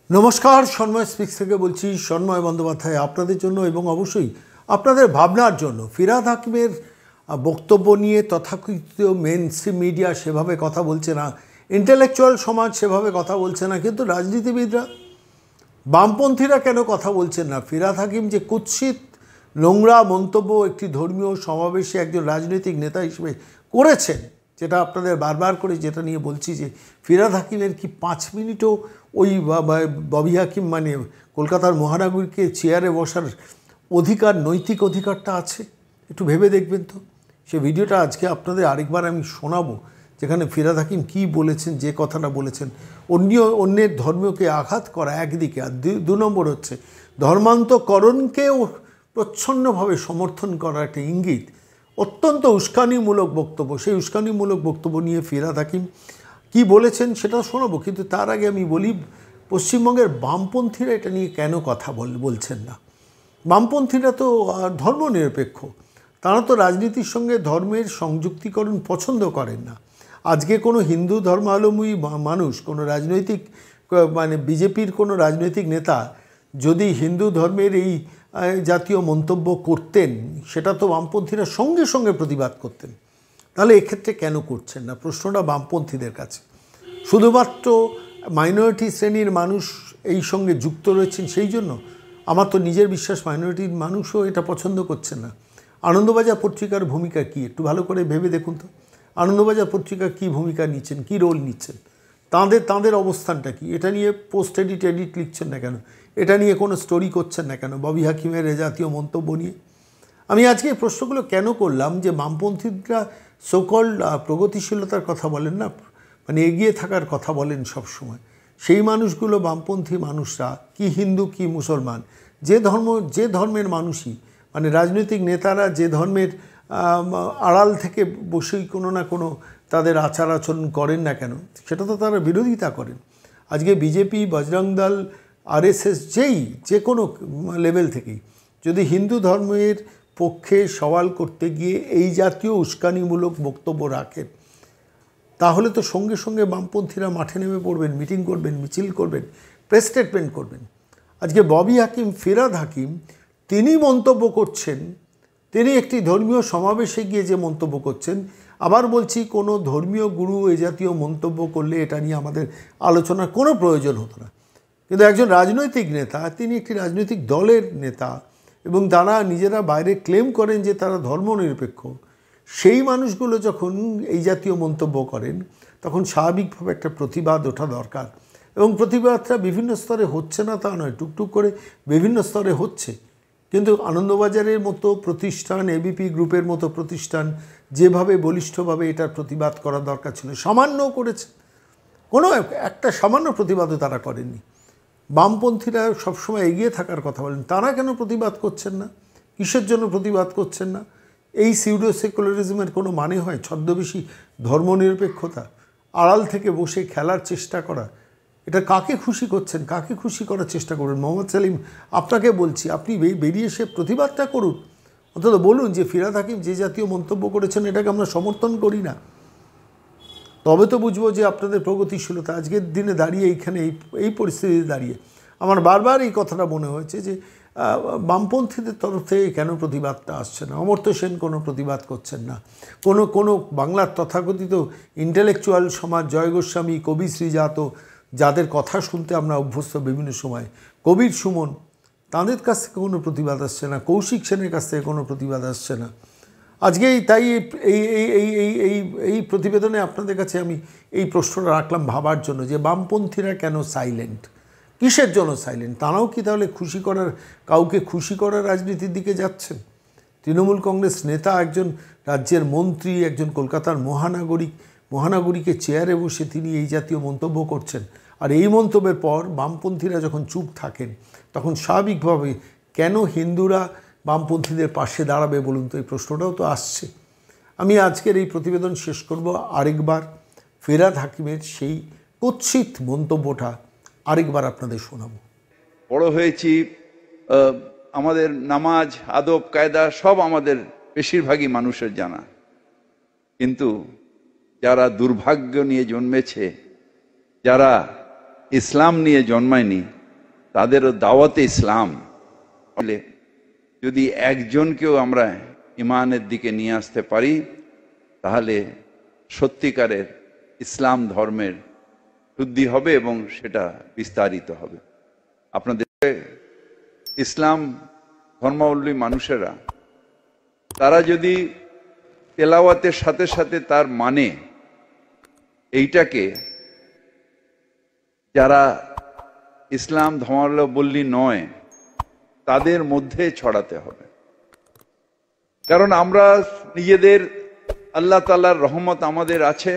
নমস্কার, সন্ময় স্পিক্স থেকে বলছি। সন্ময় বন্দ্যোপাধ্যায় আপনাদের জন্য এবং অবশ্যই আপনাদের ভাবনার জন্য। ফিরহাদ হাকিমের বক্তব্য নিয়ে তথাকথিত মেইনস্ট্রিম মিডিয়া সেভাবে কথা বলছে না, ইন্টেলেকচুয়াল সমাজ সেভাবে কথা বলছে না, কিন্তু রাজনীতিবিদরা, বামপন্থীরা কেন কথা বলছেন না? ফিরহাদ হাকিম যে কুৎসিত নোংরা মন্তব্য একটি ধর্মীয় সমাবেশে একজন রাজনৈতিক নেতা হিসেবে করেছেন, যেটা আপনাদের বারবার করে যেটা নিয়ে বলছি যে ফিরহাদ হাকিমের কি 5 মিনিটও ওই ববি হাকিম মানে কলকাতার মহানগরীকে চেয়ারে বসার অধিকার, নৈতিক অধিকারটা আছে? একটু ভেবে দেখবেন তো। সে ভিডিওটা আজকে আপনাদের আরেকবার আমি শোনাবো, যেখানে ফিরহাদ হাকিম কী বলেছেন, যে কথাটা বলেছেন। অন্যের ধর্মকে আঘাত করা একদিকে, আর 2 নম্বর হচ্ছে ধর্মান্তকরণকেও প্রচ্ছন্নভাবে সমর্থন করা একটা ইঙ্গিত। অত্যন্ত উস্কানিমূলক বক্তব্য। সেই উস্কানিমূলক বক্তব্য নিয়ে ফিরহাদ হাকিম কী বলেছেন সেটা শোনাবো, কিন্তু তার আগে আমি বলি পশ্চিমবঙ্গের বামপন্থীরা এটা নিয়ে কেন কথা বলছেন না। বামপন্থীরা তো ধর্মনিরপেক্ষ, তারা তো রাজনীতির সঙ্গে ধর্মের সংযুক্তিকরণ পছন্দ করেন না। আজকে কোনো হিন্দু ধর্মাবলম্বী মানুষ, কোনো রাজনৈতিক মানে বিজেপির কোনো রাজনৈতিক নেতা যদি হিন্দু ধর্মের এই জাতীয় মন্তব্য করতেন, সেটা তো বামপন্থীরা সঙ্গে সঙ্গে প্রতিবাদ করতেন। তাহলে এক্ষেত্রে কেন করছেন না? প্রশ্নটা বামপন্থীদের কাছে। শুধুমাত্র মাইনরিটি শ্রেণীর মানুষ এই সঙ্গে যুক্ত রয়েছেন সেই জন্য? আমার তো নিজের বিশ্বাস মাইনরিটির মানুষও এটা পছন্দ করছেন না। আনন্দবাজার পত্রিকার ভূমিকা কী, একটু ভালো করে ভেবে দেখুন তো। আনন্দবাজার পত্রিকা কী ভূমিকা নিচ্ছেন, কী রোল নিচ্ছেন, তাঁদের অবস্থানটা কী? এটা নিয়ে পোস্ট এডিট লিখছেন না কেন? এটা নিয়ে কোনো স্টোরি করছেন না কেন ববি হাকিমের এ জাতীয় মন্তব্য নিয়ে? আমি আজকে এই প্রশ্নগুলো কেন করলাম, যে বামপন্থীরা সোকল প্রগতিশীলতার কথা বলেন না, মানে এগিয়ে থাকার কথা বলেন সব সময়। সেই মানুষগুলো, বামপন্থী মানুষরা, কি হিন্দু কি মুসলমান, যে ধর্মের মানুষই, মানে রাজনৈতিক নেতারা যে ধর্মের আড়াল থেকে বসেই কোনো না কোনো তাদের আচার আচরণ করেন না কেন, সেটা তো তারা বিরোধিতা করেন। আজকে বিজেপি, বজরং দল, আরএসএস, যে কোনো লেভেল থেকেই যদি হিন্দু ধর্মের পক্ষে সওয়াল করতে গিয়ে এই জাতীয় উস্কানিমূলক বক্তব্য রাখেন, তাহলে তো সঙ্গে সঙ্গে বামপন্থীরা মাঠে নেমে পড়বেন, মিটিং করবেন, মিছিল করবেন, প্রেস স্টেটমেন্ট করবেন। আজকে ববি হাকিম, ফিরহাদ হাকিম, তিনি মন্তব্য করছেন, তিনি একটি ধর্মীয় সমাবেশে গিয়ে যে মন্তব্য করছেন। আবার বলছি, কোনো ধর্মীয় গুরু এ জাতীয় মন্তব্য করলে এটা নিয়ে আমাদের আলোচনার কোনো প্রয়োজন হতো না। কিন্তু একজন রাজনৈতিক নেতা, তিনি একটি রাজনৈতিক দলের নেতা, এবং তারা নিজেরা বাইরে ক্লেম করেন যে তারা ধর্মনিরপেক্ষ, সেই মানুষগুলো যখন এই জাতীয় মন্তব্য করেন, তখন স্বাভাবিকভাবে একটা প্রতিবাদ ওঠা দরকার। এবং প্রতিবাদটা বিভিন্ন স্তরে হচ্ছে না তা নয়, টুকটুক করে বিভিন্ন স্তরে হচ্ছে। কিন্তু আনন্দবাজারের মতো প্রতিষ্ঠান, এবিপি গ্রুপের মতো প্রতিষ্ঠান যেভাবে বলিষ্ঠভাবে এটার প্রতিবাদ করা দরকার ছিল, সামান্যও করেছে। কোনো একটা সামান্য প্রতিবাদও তারা করেননি। বামপন্থীরা সবসময় এগিয়ে থাকার কথা বলেন, তারা কেন প্রতিবাদ করছেন না? কিসের জন্য প্রতিবাদ করছেন না? এই সিউডো সেকুলারিজমের কোনো মানে হয়? ছদ্মবেশী ধর্মনিরপেক্ষতা, আড়াল থেকে বসে খেলার চেষ্টা করা, এটা কাকে খুশি করছেন? কাকে খুশি করার চেষ্টা করবেন? মোহাম্মদ সেলিম, আপনাকে বলছি, আপনি বেরিয়ে এসে প্রতিবাদটা করুন। অন্তত বলুন যে ফিরহাদ হাকিম যে জাতীয় মন্তব্য করেছেন এটাকে আমরা সমর্থন করি না। তবে তো বুঝবো যে আপনাদের প্রগতিশীলতা। আজকের দিনে দাঁড়িয়ে এইখানে এই পরিস্থিতিতে দাঁড়িয়ে আমার বারবার এই কথাটা মনে হয়েছে যে বামপন্থীদের তরফ থেকে কেন প্রতিবাদটা আসছে না? অমর্ত্য সেন কোনো প্রতিবাদ করছেন না, কোনো বাংলার তথাকথিত ইন্টেলেকচুয়াল সমাজ, জয় গোস্বামী, কবি শ্রীজাত, যাদের কথা শুনতে আমরা অভ্যস্ত বিভিন্ন সময়, কবির সুমন, তাদের কাছ থেকে কোনো প্রতিবাদ আসছে না, কৌশিক সেনের কাছ থেকে কোনো প্রতিবাদ আসছে না। আজকেই তাই এই প্রতিবেদনে আপনাদের কাছে আমি এই প্রশ্নটা রাখলাম ভাবার জন্য, যে বামপন্থীরা কেন সাইলেন্ট, কিসের জন্য সাইলেন্ট? তারাও কি তাহলে কাউকে খুশি করার রাজনীতির দিকে যাচ্ছেন? তৃণমূল কংগ্রেস নেতা, একজন রাজ্যের মন্ত্রী, একজন কলকাতার মহানগরীকে চেয়ারে বসে তিনি এই জাতীয় মন্তব্য করছেন। আর এই মন্তব্যের পর বামপন্থীরা যখন চুপ থাকেন, তখন স্বাভাবিকভাবে কেন হিন্দুরা বামপন্থীদের পাশে দাঁড়াবে বলুন তো? এই প্রশ্নটাও তো আসছে। আমি আজকের এই প্রতিবেদন শেষ করব আরেকবার ফিরহাদ হাকিমের সেই কুৎসিত মন্তব্যটা আরেকবার আপনাদের শোনাবো। বড় হয়েছি, আমাদের নামাজ, আদব, কায়দা সব আমাদের বেশিরভাগই মানুষের জানা, কিন্তু যারা দুর্ভাগ্য নিয়ে জন্মেছে, যারা ইসলাম নিয়ে জন্মায়নি, তাদেরও দাওয়াতে ইসলাম। বলে যদি একজনকেও আমরা ইমানের দিকে নিয়ে আসতে পারি তাহলে সত্যিকারের ইসলাম ধর্মের শুদ্ধি হবে এবং সেটা বিস্তারিত হবে। আপনাদের ইসলাম ধর্মাবলম্বী মানুষেরা তারা যদি তেলাওয়াতের সাথে সাথে তার মানে এইটাকে যারা ইসলাম ধর্মাবলম্বী নয় তাদের মধ্যে ছড়াতে হবে। কারণ আমরা নিজেদের আল্লাহ তাআলার রহমত আমাদের আছে,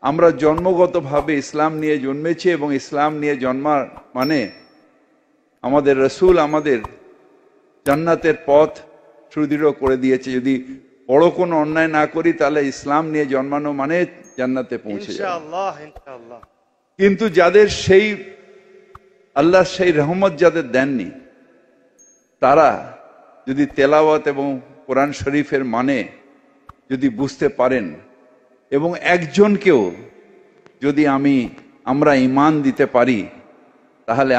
আমরা জন্মগতভাবে ইসলাম নিয়ে জন্মেছি এবং ইসলাম নিয়ে জন্মার মানে আমাদের রসুল আমাদের জান্নাতের পথ সুদৃঢ় করে দিয়েছে। যদি বড় কোনো অন্যায় না করি তাহলে ইসলাম নিয়ে জন্মানো মানে জান্নাতে পৌঁছে যাবে ইনশাআল্লাহ। কিন্তু যাদের সেই আল্লাহ সেই রহমত যাদের দেননি তারা যদি তেলাওয়াত এবং কোরআন শরীফের মানে যদি বুঝতে পারেন এবং একজনকেও যদি আমরা ঈমান দিতে পারি তাহলে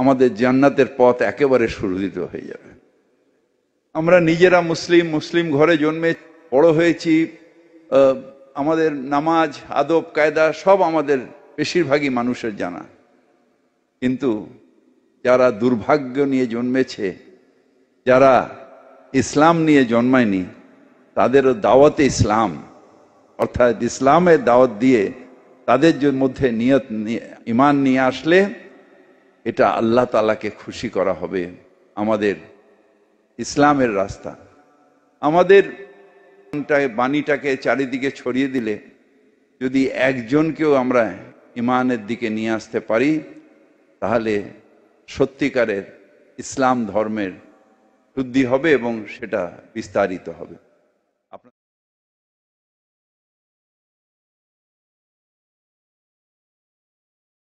আমাদের জান্নাতের পথ একেবারে সুরক্ষিত হয়ে যাবে। আমরা নিজেরা মুসলিম ঘরে জন্মে বড় হয়েছি, আমাদের নামাজ আদব কায়দা সব আমাদের বেশিরভাগই মানুষের জানা। কিন্তু যারা দুর্ভাগ্য নিয়ে জন্মেছে, যারা ইসলাম নিয়ে জন্মায়নি, তাদেরও দাওয়াতে ইসলাম অর্থাৎ ইসলামের দাওয়াত দিয়ে তাদের মধ্যে ঈমান নিয়ে আসলে এটা আল্লাহ তাআলাকে খুশি করা হবে। আমাদের ইসলামের রাস্তা আমাদের বাণীটাকে চারিদিকে ছড়িয়ে দিলে যদি একজনকেও আমরা ঈমানের দিকে নিয়ে আসতে পারি তাহলে সত্যিকারের ইসলাম ধর্মের শুদ্ধি হবে এবং সেটা বিস্তারিত হবে।